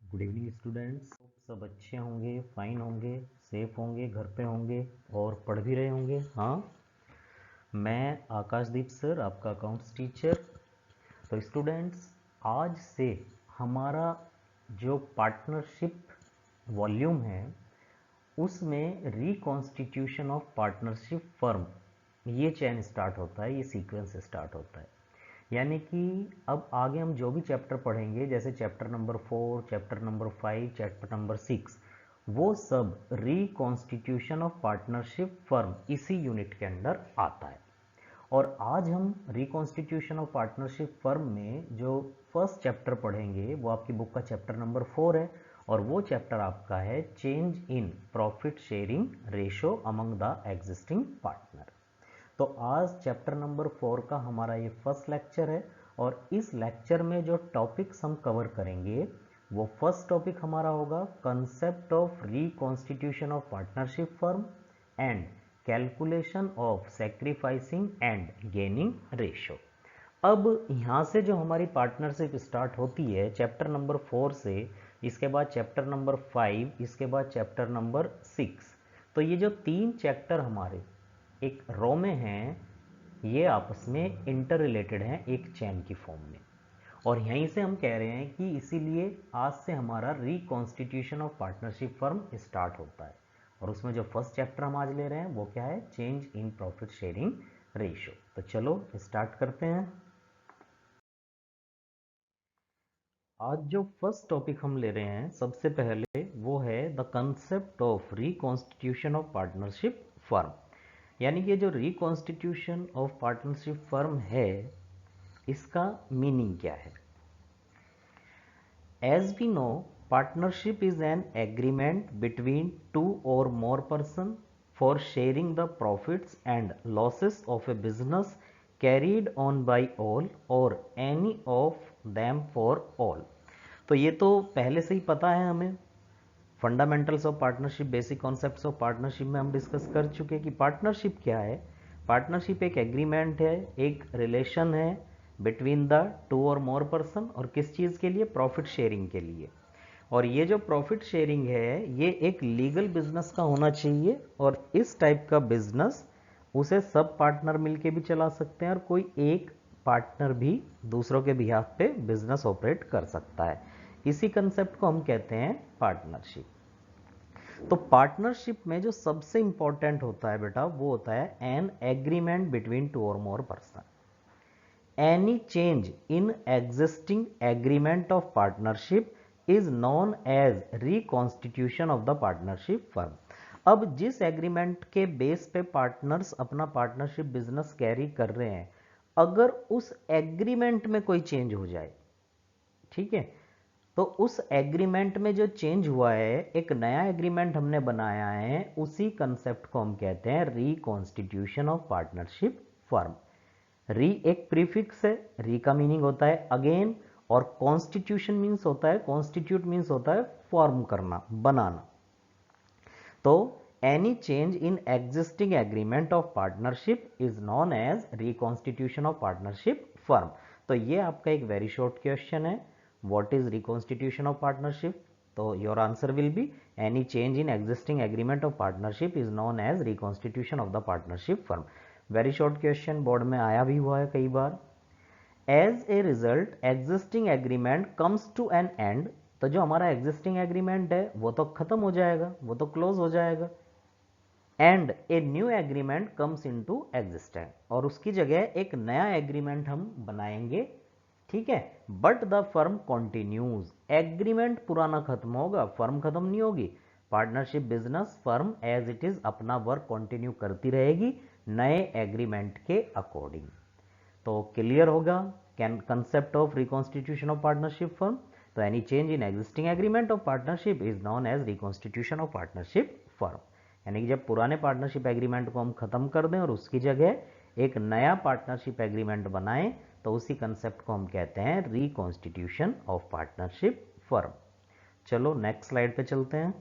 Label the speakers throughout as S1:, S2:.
S1: Good evening students. सब अच्छे होंगे, फाइन होंगे, सेफ होंगे, घर पे होंगे और पढ़ भी रहे होंगे। हाँ, मैं आकाशदीप सर, आपका अकाउंट्स टीचर। तो स्टूडेंट्स, आज से हमारा जो पार्टनरशिप वॉल्यूम है उसमें रिकॉन्स्टिट्यूशन ऑफ पार्टनरशिप फर्म ये चैन स्टार्ट होता है, ये सीक्वेंस स्टार्ट होता है। यानी कि अब आगे हम जो भी चैप्टर पढ़ेंगे, जैसे chapter number 4, chapter number 5, chapter number 6, वो सब रिकॉन्स्टिट्यूशन ऑफ पार्टनरशिप फर्म इसी यूनिट के अंडर आता है। और आज हम रिकॉन्स्टिट्यूशन ऑफ पार्टनरशिप फर्म में जो फर्स्ट चैप्टर पढ़ेंगे वो आपकी बुक का चैप्टर नंबर 4 है, और वो चैप्टर आपका है change in profit sharing ratio among the existing partner. तो आज चैप्टर नंबर 4 का हमारा ये फर्स्ट लेक्चर है, और इस लेक्चर में जो टॉपिक्स हम कवर करेंगे वो फर्स्ट टॉपिक हमारा होगा concept of reconstitution of partnership firm and calculation of sacrificing and gaining ratio. अब यहाँ से जो हमारी पार्टनरशिप स्टार्ट होती है चैप्टर नंबर 4 से, इसके बाद चैप्टर नंबर 5, इसके बाद चैप्टर नंबर 6, तो ये जो 3 चैप्टर हमारे एक रो में हैं, ये आपस में इंटर रिलेटेड हैं एक चैन की फॉर्म में। और यहीं से हम कह रहे हैं कि इसीलिए आज से हमारा reconstitution of partnership firm start होता है। और उसमें जो फर्स्ट चैप्टर हम आज ले रहे हैं वो क्या है, change in profit sharing ratio. तो चलो स्टार्ट करते हैं। आज जो फर्स्ट टॉपिक हम ले रहे हैं सबसे पहले वो है the concept of reconstitution of partnership firm. यानी कि जो रिकॉन्स्टिट्यूशन ऑफ पार्टनरशिप फर्म है इसका मीनिंग क्या है। As we know, partnership is an agreement between two or more persons for sharing the profits and losses of a business carried on by all or any of them for all। तो ये तो पहले से ही पता है हमें। Fundamentals of partnership, basic concepts of partnership में हम डिस्कस कर चुके हैं कि पार्टनरशिप क्या है। पार्टनरशिप एक एग्रीमेंट है, एक रिलेशन है बिटवीन द टू और मोर पर्सन, और किस चीज़ के लिए, प्रॉफिट शेयरिंग के लिए। और ये जो प्रॉफिट शेयरिंग है ये एक लीगल बिजनेस का होना चाहिए, और इस टाइप का बिजनेस उसे सब पार्टनर मिलके भी चला सकते हैं, और कोई एक पार्टनर भी दूसरों के बिहाफ पे बिजनेस ऑपरेट कर सकता है। इसी कंसेप्ट को हम कहते हैं पार्टनरशिप। तो पार्टनरशिप में जो सबसे इंपॉर्टेंट होता है बेटा वो होता है एन एग्रीमेंट बिटवीन टू और more person. Any change in existing agreement of partnership is known as reconstitution of the partnership firm. अब जिस एग्रीमेंट के बेस पे पार्टनर्स अपना पार्टनरशिप बिजनेस कैरी कर रहे हैं, अगर उस एग्रीमेंट में कोई चेंज हो जाए, ठीक है, तो उस एग्रीमेंट में जो चेंज हुआ है, एक नया एग्रीमेंट हमने बनाया है, उसी कंसेप्ट को हम कहते हैं रिकॉन्स्टिट्यूशन ऑफ पार्टनरशिप फर्म। री एक प्रीफिक्स है, री का मीनिंग होता है अगेन, और कॉन्स्टिट्यूशन मीन्स होता है, कॉन्स्टिट्यूट मीन्स होता है फॉर्म करना, बनाना। तो any change in existing agreement of partnership is known as reconstitution of partnership firm. तो ये आपका एक वेरी शॉर्ट क्वेश्चन है, what is reconstitution of partnership. तो your answer will be any change in existing agreement of partnership is known as reconstitution of the partnership firm. Very short question, board में आया भी हुआ है कई बार। As a result existing agreement comes to N and. तो जो हमारा एग्जिस्टिंग एग्रीमेंट है वो तो खत्म हो जाएगा, वो तो क्लोज हो जाएगा। And a new agreement comes into existence, और उसकी जगह एक नया एग्रीमेंट हम बनाएंगे, ठीक है। But the firm continues, agreement पुराना खत्म होगा, फर्म खत्म नहीं होगी। Partnership business firm as it is अपना वर्क कंटिन्यू करती रहेगी नए एग्रीमेंट के अकॉर्डिंग। तो क्लियर होगा concept of reconstitution of partnership firm. तो any change in existing agreement of partnership is known as reconstitution of partnership firm. यानी कि जब पुराने पार्टनरशिप एग्रीमेंट को हम खत्म कर दें और उसकी जगह एक नया पार्टनरशिप एग्रीमेंट बनाएं, तो उसी कंसेप्ट को हम कहते हैं रिकॉन्स्टिट्यूशन ऑफ पार्टनरशिप फर्म। चलो नेक्स्ट स्लाइड पे चलते हैं।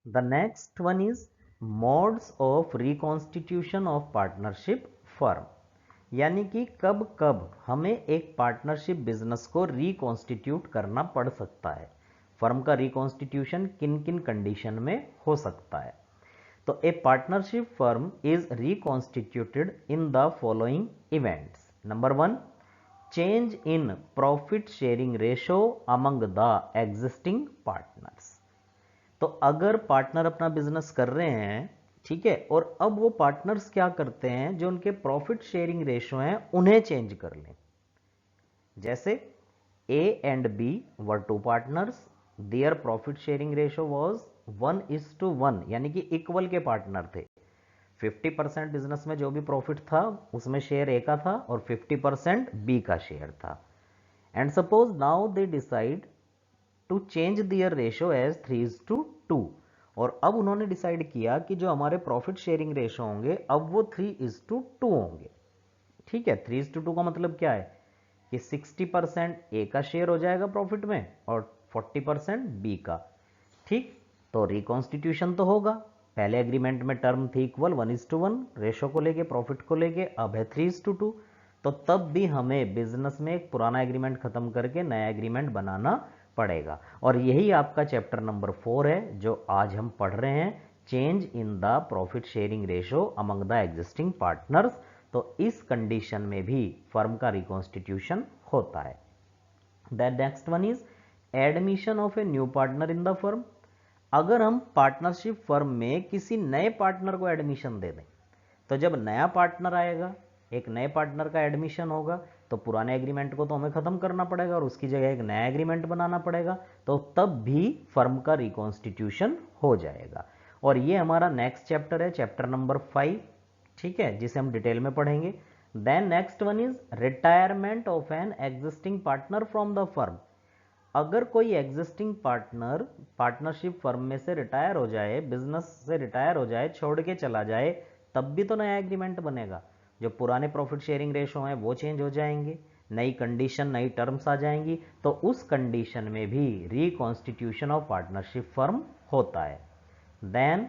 S1: The next one is modes of reconstitution of partnership firm. यानी कि कब कब हमें एक पार्टनरशिप बिजनेस को रिकॉन्स्टिट्यूट करना पड़ सकता है, फर्म का रिकॉन्स्टिट्यूशन किन किन कंडीशन में हो सकता है। तो ए partnership firm is reconstituted in the following events. Number 1, change in profit sharing ratio among the existing partners. तो अगर पार्टनर अपना बिजनेस कर रहे हैं, ठीक है, और अब वो पार्टनर्स क्या करते हैं, जो उनके प्रॉफिट शेयरिंग रेशो हैं उन्हें चेंज कर लें। जैसे A and B were two partners, their profit sharing ratio was 1:1, यानी कि इक्वल के पार्टनर थे। 50% बिजनेस में जो भी प्रॉफिट था उसमें शेयर ए का था और 50% बी का शेयर था। And suppose now they decide to change their ratio as 3:2, और अब उन्होंने डिसाइड किया कि जो हमारे प्रॉफिट शेयरिंग रेशो होंगे अब वो 3:2 होंगे। ठीक है, 3:2 का मतलब क्या है कि 60% ए का शेयर हो जाएगा प्रॉफिट में और 40% बी का। ठीक, तो रिकॉन्स्टिट्यूशन तो होगा। पहले एग्रीमेंट में टर्म थी इक्वल 1:1 रेशो को लेके, प्रॉफिट को लेके, अब है 3:2। तो तब भी हमें बिजनेस में एक पुराना एग्रीमेंट खत्म करके नया एग्रीमेंट बनाना पड़ेगा। और यही आपका चैप्टर नंबर 4 है जो आज हम पढ़ रहे हैं, change in the profit sharing ratio among the existing partners. तो इस कंडीशन में भी फर्म का रिकॉन्स्टिट्यूशन होता है। The next one is admission of a new partner in the firm. अगर हम पार्टनरशिप फर्म में किसी नए पार्टनर को एडमिशन दे दें, तो जब नया पार्टनर आएगा, एक नए पार्टनर का एडमिशन होगा, तो पुराने एग्रीमेंट को तो हमें खत्म करना पड़ेगा और उसकी जगह एक नया एग्रीमेंट बनाना पड़ेगा। तो तब भी फर्म का रिकॉन्स्टिट्यूशन हो जाएगा। और ये हमारा नेक्स्ट चैप्टर है, चैप्टर नंबर 5, ठीक है, जिसे हम डिटेल में पढ़ेंगे। Then next one is retirement of an existing partner from the firm. अगर कोई एग्जिस्टिंग पार्टनर पार्टनरशिप फर्म में से रिटायर हो जाए, बिजनेस से रिटायर हो जाए, छोड़ के चला जाए, तब भी तो नया एग्रीमेंट बनेगा। जो पुराने प्रॉफिट शेयरिंग रेशो हैं वो चेंज हो जाएंगे, नई कंडीशन, नई टर्म्स आ जाएंगी। तो उस कंडीशन में भी रिकॉन्स्टिट्यूशन ऑफ पार्टनरशिप फर्म होता है। Then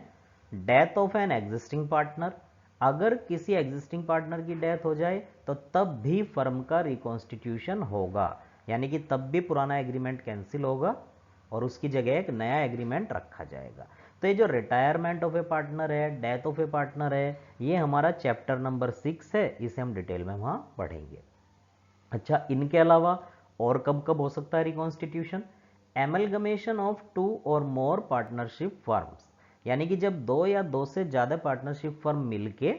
S1: death of an existing partner. अगर किसी एग्जिस्टिंग पार्टनर की डेथ हो जाए तो तब भी फर्म का रिकॉन्स्टिट्यूशन होगा, यानी कि तब भी पुराना एग्रीमेंट कैंसिल होगा और उसकी जगह एक नया एग्रीमेंट रखा जाएगा। तो ये जो रिटायरमेंट ऑफ ए पार्टनर है, डेथ ऑफ ए पार्टनर है, ये हमारा चैप्टर नंबर 6 है, इसे हम डिटेल में वहां पढ़ेंगे। अच्छा, इनके अलावा और कब कब हो सकता है रिकॉन्स्टिट्यूशन? एमलगमेशन ऑफ 2 और मोर पार्टनरशिप फर्म्स, यानी कि जब 2 या 2 से ज़्यादा पार्टनरशिप फर्म मिलके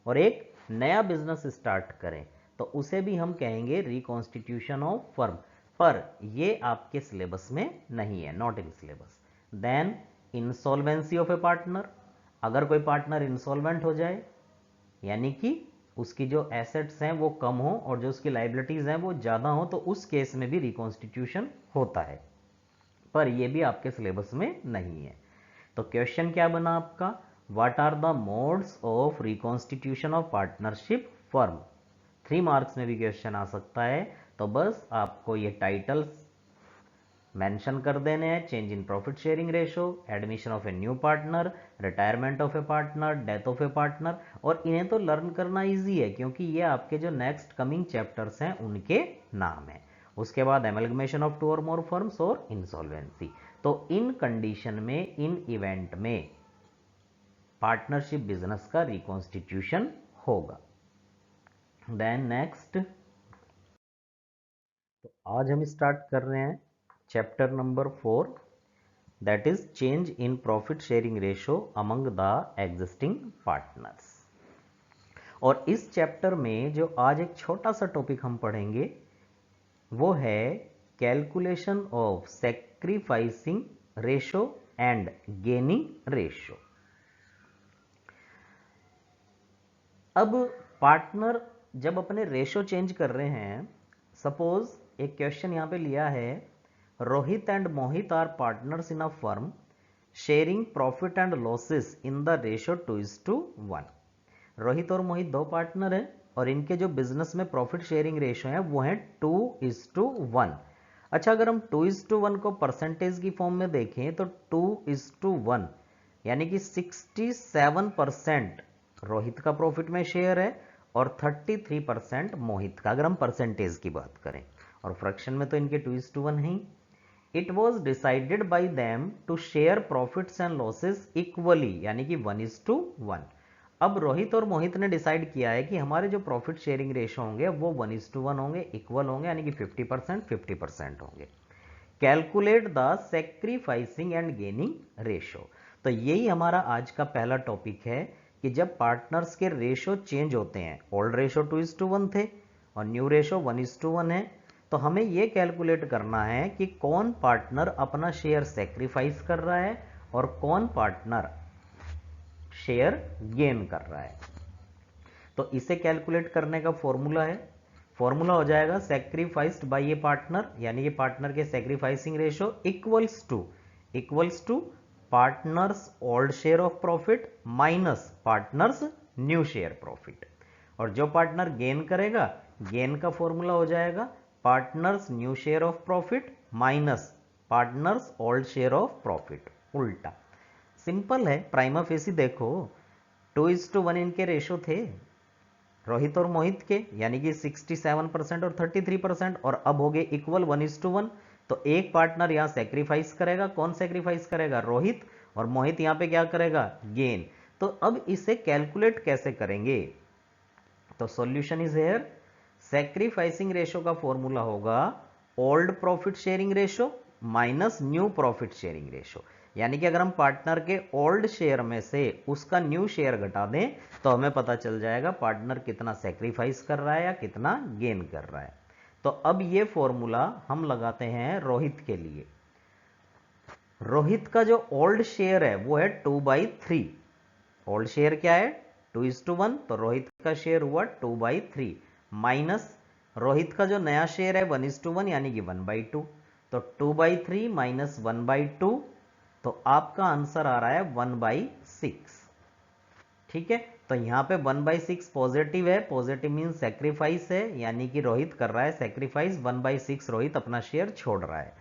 S1: और एक नया बिजनेस स्टार्ट करें, तो उसे भी हम कहेंगे रिकॉन्स्टिट्यूशन ऑफ फर्म। पर ये आपके सिलेबस में नहीं है, not in syllabus. Then insolvency of a partner. अगर कोई पार्टनर इंसॉल्वेंट हो जाए, यानी कि उसकी जो एसेट्स हैं वो कम हो और जो उसकी लाइबिलिटीज हैं वो ज़्यादा हो, तो उस केस में भी रिकॉन्स्टिट्यूशन होता है, पर ये भी आपके सिलेबस में नहीं है। तो क्वेश्चन क्या बना आपका? What are the modes of reconstitution of partnership firm? 3 marks में भी क्वेश्चन आ सकता है। तो बस आपको ये टाइटल्स मेंशन कर देने हैं, change in profit sharing ratio, admission of a new partner, retirement of a partner, death of a partner. और इन्हें तो लर्न करना इजी है क्योंकि ये आपके जो नेक्स्ट कमिंग चैप्टर्स हैं उनके नाम है। उसके बाद एमलगमेशन ऑफ 2 और मोर फर्म्स और इंसॉल्वेंसी। तो इन कंडीशन में, इन इवेंट में पार्टनरशिप बिजनेस का रिकॉन्स्टिट्यूशन होगा। देन नेक्स्ट, तो आज हम स्टार्ट कर रहे हैं chapter number 4, that is change in profit sharing ratio among the existing partners. और इस चैप्टर में जो आज एक छोटा सा टॉपिक हम पढ़ेंगे वो है calculation of sacrificing ratio and gaining ratio. अब पार्टनर जब अपने रेशो चेंज कर रहे हैं, सपोज एक क्वेश्चन यहां पे लिया है, Rohit and Mohit are partners in a firm sharing profit and losses in the ratio 2:1। Rohit और मोहित 2 पार्टनर हैं और इनके जो बिजनेस में प्रॉफिट शेयरिंग रेशो है वो है 2:1। अच्छा, अगर हम 2:1 को परसेंटेज की फॉर्म में देखें तो 2:1 यानी कि 67% रोहित का प्रॉफिट में शेयर है और 33% मोहित का, अगर हम परसेंटेज की बात करें। और फ्रैक्शन में तो इनके 2:1 है। It was decided by them to share profits and losses equally, यानी कि 1:1। अब रोहित और मोहित ने डिसाइड किया है कि हमारे जो प्रॉफिट शेयरिंग रेशो होंगे वो 1:1 होंगे, इक्वल होंगे, यानी कि 50% होंगे। Calculate the sacrificing and gaining ratio. तो यही हमारा आज का पहला टॉपिक है कि जब पार्टनर्स के रेशो चेंज होते हैं, ओल्ड रेशो 2:1 थे और न्यू रेशो 1:1 है, तो हमें यह कैलकुलेट करना है कि कौन पार्टनर अपना शेयर सेक्रीफाइस कर रहा है और कौन पार्टनर शेयर गेन कर रहा है। तो इसे कैलकुलेट करने का फॉर्मूला है, फॉर्मूला हो जाएगा सेक्रीफाइस्ड बाय ए पार्टनर, यानी कि पार्टनर के sacrificing ratio equals to partners old share of profit minus partners new share profit. और जो पार्टनर गेन करेगा, गेन का फॉर्मूला हो जाएगा partners new share of profit minus partners old share of profit, उल्टा। सिंपल है, prima facie देखो 2:1 इनके रेशो थे रोहित और मोहित के, यानी कि 67% और 33%, और अब हो गए इक्वल 1:1। तो एक पार्टनर यहां सेक्रीफाइस करेगा, कौन सेक्रीफाइस करेगा? रोहित। और मोहित यहां पे क्या करेगा? गेन। तो अब इसे कैलकुलेट कैसे करेंगे? तो solution is here, sacrificing ratio का फॉर्मूला होगा old profit sharing ratio minus new profit sharing ratio. यानी कि अगर हम पार्टनर के ओल्ड शेयर में से उसका न्यू शेयर घटा दें तो हमें पता चल जाएगा पार्टनर कितना सेक्रीफाइस कर रहा है या कितना गेन कर रहा है। तो अब ये फॉर्मूला हम लगाते हैं रोहित के लिए। रोहित का जो ओल्ड शेयर है वो है 2/3। ओल्ड शेयर क्या है? 2:1, तो रोहित का शेयर हुआ 2/3 माइनस रोहित का जो नया शेयर है 1:1, यानी कि 1/2। तो 2/3 माइनस 1/2, तो आपका आंसर आ रहा है 1/6। ठीक है, तो यहां पे 1/6 पॉजिटिव है, पॉजिटिव मीन सेक्रीफाइस है, यानी कि रोहित कर रहा है सेक्रीफाइस, 1/6 रोहित अपना शेयर छोड़ रहा है।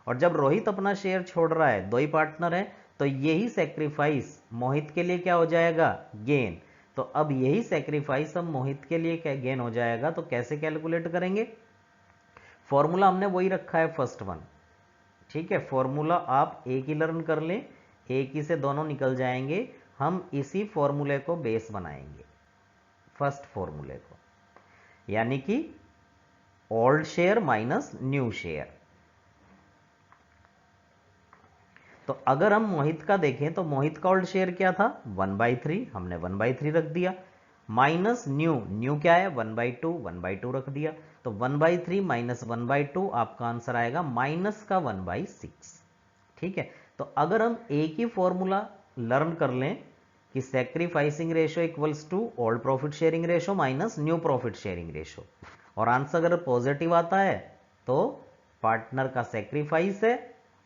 S1: और जब रोहित अपना शेयर छोड़ रहा है, दो ही पार्टनर है, तो यही सेक्रीफाइस मोहित के लिए क्या हो जाएगा? गेन। तो अब यही सेक्रीफाइस अब मोहित के लिए क्या गेन हो जाएगा? तो कैसे कैलकुलेट करेंगे? फॉर्मूला हमने वही रखा है, फर्स्ट वन। ठीक है, फॉर्मूला आप एक ही लर्न कर लें, एक ही से दोनों निकल जाएंगे। हम इसी फॉर्मूले को बेस बनाएंगे, फर्स्ट फॉर्मूले को, यानी कि old share minus new share. तो अगर हम मोहित का देखें तो मोहित का ओल्ड शेयर क्या था? 1/3, हमने 1/3 रख दिया, माइनस न्यू क्या है? 1/2 रख दिया। तो 1/3 माइनस 1/2 आपका आंसर आएगा माइनस का 1/6। ठीक है, तो अगर हम एक ही फॉर्मूला लर्न कर लें कि sacrificing ratio equals to old profit sharing ratio minus new profit sharing ratio, और आंसर अगर पॉजिटिव आता है तो पार्टनर का सेक्रीफाइस है,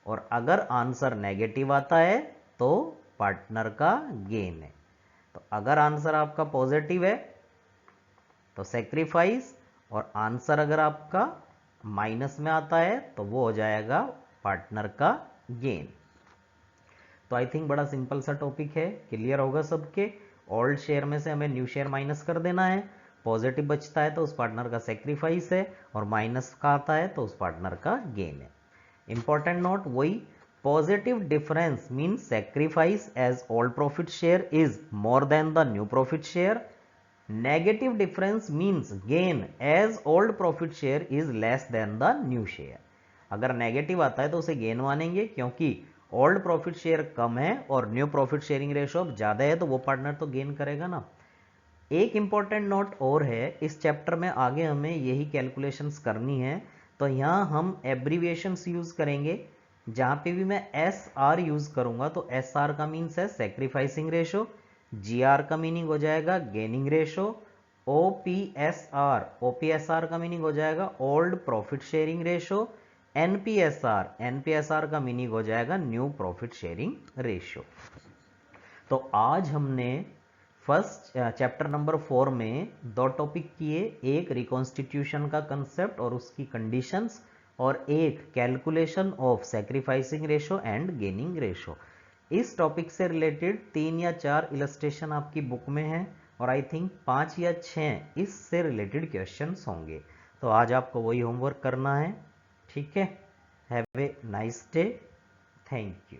S1: और अगर आंसर नेगेटिव आता है तो पार्टनर का गेन है। तो अगर आंसर आपका पॉजिटिव है तो सेक्रीफाइस, और आंसर अगर आपका माइनस में आता है तो वो हो जाएगा पार्टनर का गेन। तो आई थिंक बड़ा सिंपल सा टॉपिक है, क्लियर होगा सबके। ओल्ड शेयर में से हमें न्यू शेयर माइनस कर देना है, पॉजिटिव बचता है तो उस पार्टनर का सेक्रीफाइस है, और माइनस का आता है तो उस पार्टनर का गेन है। इंपॉर्टेंट नोट वही, positive difference means sacrifice as old profit share is more than the new profit share. Negative difference means gain as old profit share is less than the new share. अगर negative आता है तो उसे gain मानेंगे, क्योंकि old profit share कम है और new profit sharing ratio ज्यादा है, तो वो पार्टनर तो गेन करेगा ना। एक इंपॉर्टेंट नोट और है, इस चैप्टर में आगे हमें यही कैलकुलेशंस करनी है, तो यहाँ हम एब्रीविएशंस यूज करेंगे। जहां पे भी मैं एस आर यूज करूंगा तो एस आर का मीन्स है सेक्रीफाइसिंग रेशो, जी आर का मीनिंग हो जाएगा गेनिंग रेशो, ओपीएसआर का मीनिंग हो जाएगा ओल्ड प्रॉफिट शेयरिंग रेशो, एनपीएसआर का मीनिंग हो जाएगा न्यू प्रॉफिट शेयरिंग रेशो। तो आज हमने फर्स्ट चैप्टर नंबर 4 में दो टॉपिक किए, एक रिकॉन्स्टिट्यूशन का कंसेप्ट और उसकी कंडीशंस, और एक calculation of sacrificing ratio and gaining ratio. इस टॉपिक से रिलेटेड 3 या 4 इलस्ट्रेशन आपकी बुक में है, और आई थिंक 5 या 6 इससे रिलेटेड क्वेश्चंस होंगे। तो आज आपको वही होमवर्क करना है, ठीक है। Have a nice day, thank you.